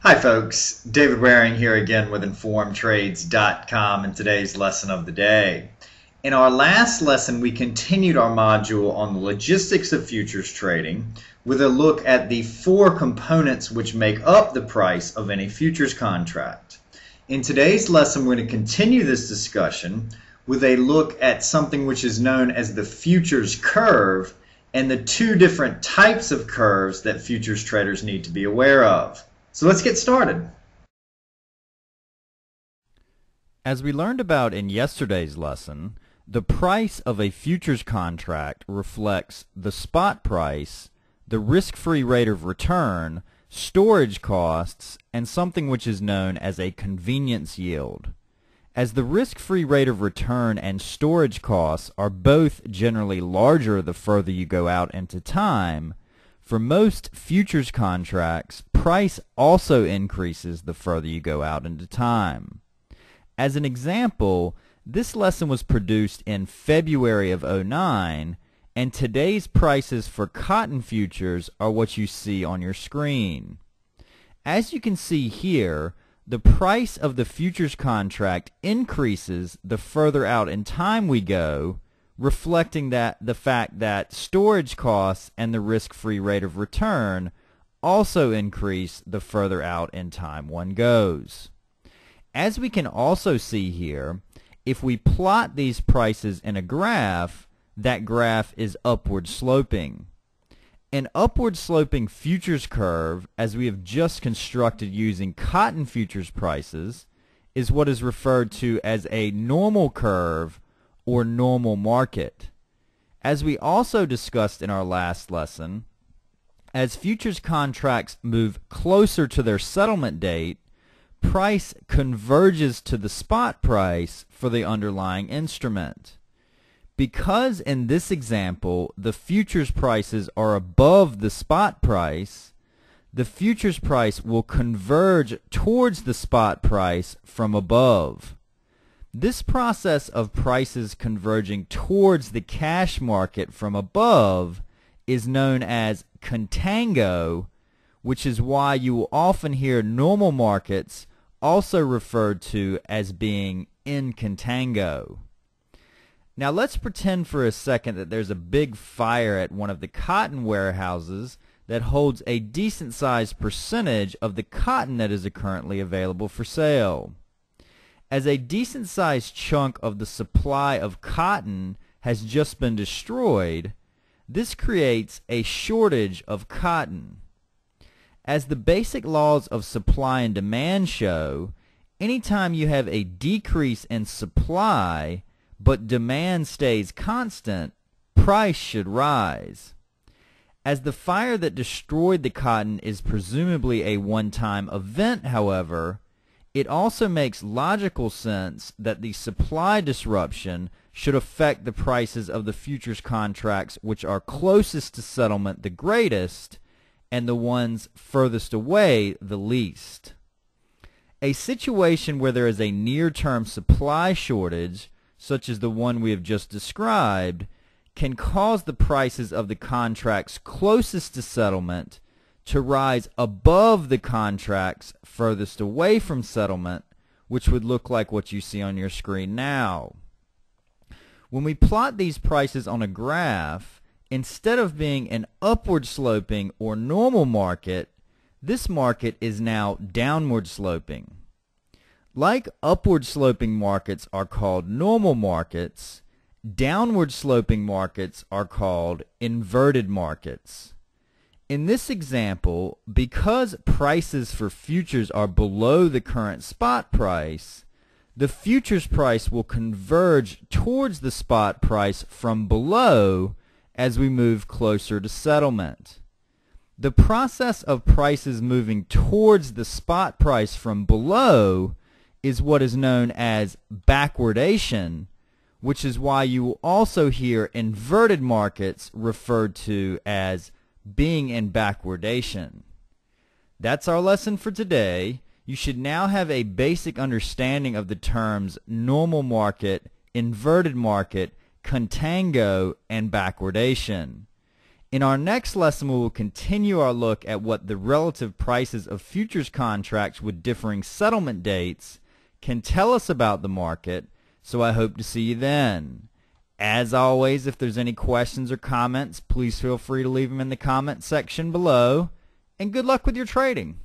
Hi folks, David Waring here again with InformedTrades.com and today's lesson of the day. In our last lesson, we continued our module on the logistics of futures trading with a look at the four components which make up the price of any futures contract. In today's lesson, we're going to continue this discussion with a look at something which is known as the futures curve and the two different types of curves that futures traders need to be aware of. So let's get started. As we learned about in yesterday's lesson, the price of a futures contract reflects the spot price, the risk-free rate of return, storage costs, and something which is known as a convenience yield. As the risk-free rate of return and storage costs are both generally larger the further you go out into time, for most futures contracts, price also increases the further you go out into time. As an example, this lesson was produced in February of '09, and today's prices for cotton futures are what you see on your screen. As you can see here, the price of the futures contract increases the further out in time we go, reflecting the fact that storage costs and the risk-free rate of return also increase the further out in time one goes. As we can also see here, if we plot these prices in a graph, that graph is upward sloping. An upward sloping futures curve, as we have just constructed using cotton futures prices, is what is referred to as a normal curve or normal market. As we also discussed in our last lesson, as futures contracts move closer to their settlement date, price converges to the spot price for the underlying instrument. Because in this example the futures prices are above the spot price, the futures price will converge towards the spot price from above. This process of prices converging towards the cash market from above is known as Contango, which is why you will often hear normal markets also referred to as being in Contango. Now let's pretend for a second that there's a big fire at one of the cotton warehouses that holds a decent sized percentage of the cotton that is currently available for sale. As a decent-sized chunk of the supply of cotton has just been destroyed, this creates a shortage of cotton. As the basic laws of supply and demand show, anytime you have a decrease in supply but demand stays constant, price should rise. As the fire that destroyed the cotton is presumably a one-time event, however, it also makes logical sense that the supply disruption should affect the prices of the futures contracts which are closest to settlement the greatest, and the ones furthest away the least. A situation where there is a near-term supply shortage, such as the one we have just described, can cause the prices of the contracts closest to settlement to rise above the contracts furthest away from settlement, which would look like what you see on your screen now. When we plot these prices on a graph, instead of being an upward sloping or normal market, this market is now downward sloping. Like upward sloping markets are called normal markets, downward sloping markets are called inverted markets. In this example, because prices for futures are below the current spot price, the futures price will converge towards the spot price from below as we move closer to settlement. The process of prices moving towards the spot price from below is what is known as backwardation, which is why you will also hear inverted markets referred to as being in backwardation. That's our lesson for today. You should now have a basic understanding of the terms normal market, inverted market, contango, and backwardation. In our next lesson, we will continue our look at what the relative prices of futures contracts with differing settlement dates can tell us about the market, so I hope to see you then. As always, if there's any questions or comments, please feel free to leave them in the comment section below, and good luck with your trading.